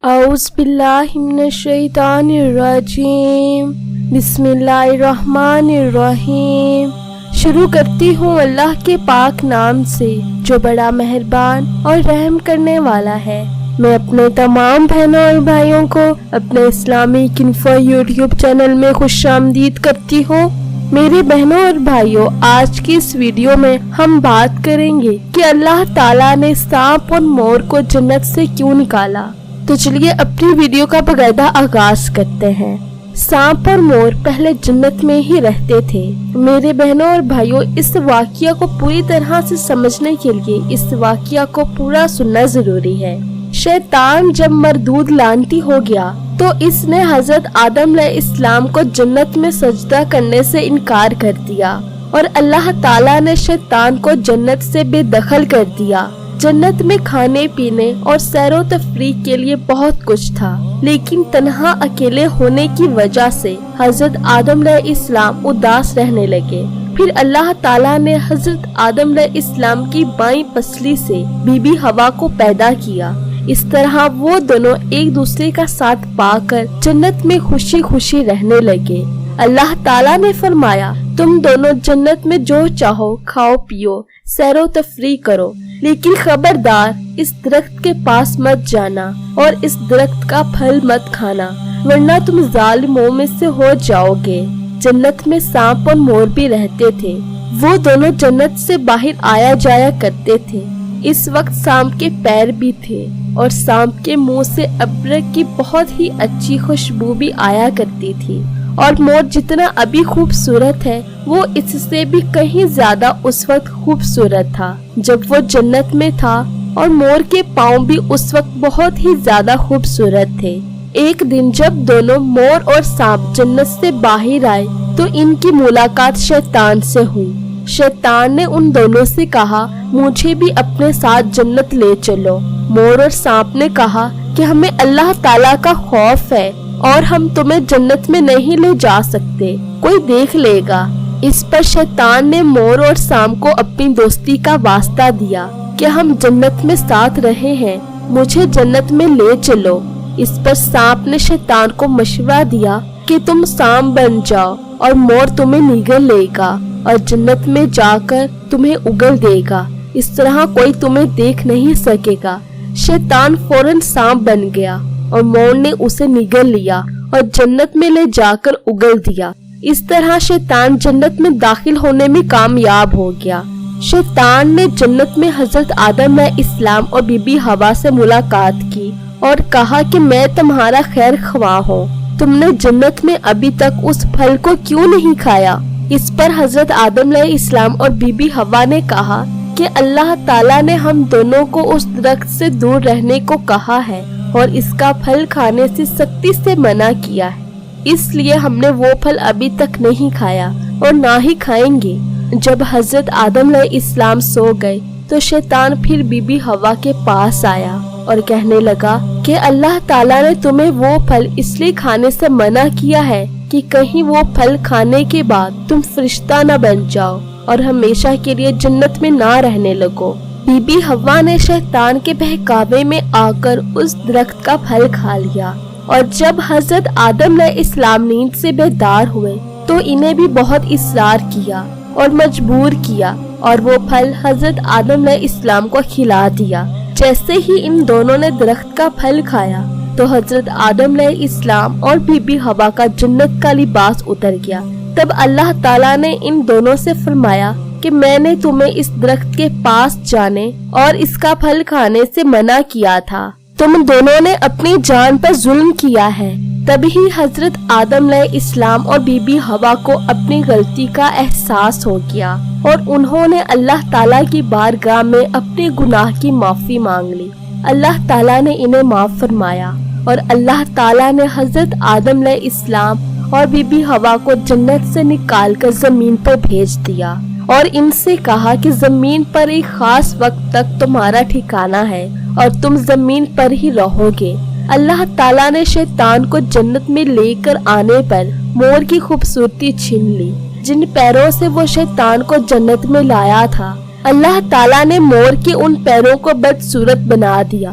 اعوذ باللہ من الشیطان الرجیم، بسم اللہ الرحمن الرحیم۔ شروع کرتی ہوں اللہ کے پاک نام سے جو بڑا مہربان اور رحم کرنے والا ہے۔ میں اپنے تمام بہنوں اور بھائیوں کو اپنے اسلامی کنفو یوٹیوب چینل میں خوش آمدید کرتی ہوں۔ میرے بہنوں اور بھائیوں، آج کی اس ویڈیو میں ہم بات کریں گے کہ اللہ تعالیٰ نے سانپ اور مور کو جنت سے کیوں نکالا۔ تو چلیے اپنی ویڈیو کا باقاعدہ آغاز کرتے ہیں۔ سانپ اور مور پہلے جنت میں ہی رہتے تھے۔ میرے بہنوں اور بھائیوں، اس واقعہ کو پوری طرح سے سمجھنے کے لیے اس واقعہ کو پورا سننا ضروری ہے۔ شیطان جب مردود لعنتی ہو گیا تو اس نے حضرت آدم علیہ السلام کو جنت میں سجدہ کرنے سے انکار کر دیا اور اللہ تعالیٰ نے شیطان کو جنت سے بے دخل کر دیا۔ جنت میں کھانے پینے اور سیر و تفریح کے لیے بہت کچھ تھا، لیکن تنہا اکیلے ہونے کی وجہ سے حضرت آدم علیہ السلام اداس رہنے لگے۔ پھر اللہ تعالیٰ نے حضرت آدم علیہ السلام کی بائیں پسلی سے بی بی حوا کو پیدا کیا۔ اس طرح وہ دونوں ایک دوسرے کا ساتھ پا کر جنت میں خوشی خوشی رہنے لگے۔ اللہ تعالیٰ نے فرمایا، تم دونوں جنت میں جو چاہو کھاؤ پیو، سیر و تفریح کرو، لیکن خبردار اس درخت کے پاس مت جانا اور اس درخت کا پھل مت کھانا، ورنہ تم ظالموں میں سے ہو جاؤ گے۔ جنت میں سانپ اور مور بھی رہتے تھے۔ وہ دونوں جنت سے باہر آیا جایا کرتے تھے۔ اس وقت سانپ کے پیر بھی تھے اور سانپ کے منہ سے ابرک کی بہت ہی اچھی خوشبو بھی آیا کرتی تھی، اور مور جتنا ابھی خوبصورت ہے وہ اس سے بھی کہیں زیادہ اس وقت خوبصورت تھا جب وہ جنت میں تھا، اور مور کے پاؤں بھی اس وقت بہت ہی زیادہ خوبصورت تھے۔ ایک دن جب دونوں مور اور سانپ جنت سے باہر آئے تو ان کی ملاقات شیطان سے ہوئی۔ شیطان نے ان دونوں سے کہا، مجھے بھی اپنے ساتھ جنت لے چلو۔ مور اور سانپ نے کہا کہ ہمیں اللہ تعالیٰ کا خوف ہے اور ہم تمہیں جنت میں نہیں لے جا سکتے، کوئی دیکھ لے گا۔ اس پر شیطان نے مور اور سانپ کو اپنی دوستی کا واسطہ دیا کہ ہم جنت میں ساتھ رہے ہیں، مجھے جنت میں لے چلو۔ اس پر سانپ نے شیطان کو مشورہ دیا کہ تم سانپ بن جاؤ اور مور تمہیں نگل لے گا اور جنت میں جا کر تمہیں اگل دے گا، اس طرح کوئی تمہیں دیکھ نہیں سکے گا۔ شیطان فوراً سانپ بن گیا اور مور نے اسے نگل لیا اور جنت میں لے جا کر اگل دیا۔ اس طرح شیطان جنت میں داخل ہونے میں کامیاب ہو گیا۔ شیطان نے جنت میں حضرت آدم علیہ السلام اور بی بی حوا سے ملاقات کی اور کہا کہ میں تمہارا خیر خواہ ہوں، تم نے جنت میں ابھی تک اس پھل کو کیوں نہیں کھایا؟ اس پر حضرت آدم علیہ السلام اور بی بی حوا نے کہا کہ اللہ تعالیٰ نے ہم دونوں کو اس درخت سے دور رہنے کو کہا ہے اور اس کا پھل کھانے سے سختی سے منع کیا ہے، اس لیے ہم نے وہ پھل ابھی تک نہیں کھایا اور نہ ہی کھائیں گے۔ جب حضرت آدم علیہ السلام سو گئے تو شیطان پھر بی بی حوا کے پاس آیا اور کہنے لگا کہ اللہ تعالیٰ نے تمہیں وہ پھل اس لیے کھانے سے منع کیا ہے کہ کہیں وہ پھل کھانے کے بعد تم فرشتہ نہ بن جاؤ اور ہمیشہ کے لیے جنت میں نہ رہنے لگو۔ بی بی حوا نے شیطان کے بہکاوے میں آ کر اس درخت کا پھل کھا لیا، اور جب حضرت آدم علیہ السلام نیند سے بیدار ہوئے تو انہیں بھی بہت اصرار کیا اور مجبور کیا، اور وہ پھل حضرت آدم علیہ السلام کو کھلا دیا۔ جیسے ہی ان دونوں نے درخت کا پھل کھایا تو حضرت آدم علیہ السلام اور بی بی حوا کا جنت کا لباس اتر گیا۔ تب اللہ تعالیٰ نے ان دونوں سے فرمایا کہ میں نے تمہیں اس درخت کے پاس جانے اور اس کا پھل کھانے سے منع کیا تھا، تم دونوں نے اپنی جان پر ظلم کیا ہے۔ تبھی حضرت آدم علیہ السلام اور بی بی حوا کو اپنی غلطی کا احساس ہو گیا اور انہوں نے اللہ تعالیٰ کی بارگاہ میں اپنے گناہ کی معافی مانگ لی۔ اللہ تعالیٰ نے انہیں معاف فرمایا اور اللہ تعالیٰ نے حضرت آدم علیہ السلام اور بی بی حوا کو جنت سے نکال کر زمین پر بھیج دیا اور ان سے کہا کہ زمین پر ایک خاص وقت تک تمہارا ٹھکانہ ہے اور تم زمین پر ہی رہو گے۔ اللہ تعالیٰ نے شیطان کو جنت میں لے کر آنے پر مور کی خوبصورتی چھین لی، جن پیروں سے وہ شیطان کو جنت میں لایا تھا۔ اللہ تعالیٰ نے مور کے ان پیروں کو بدصورت بنا دیا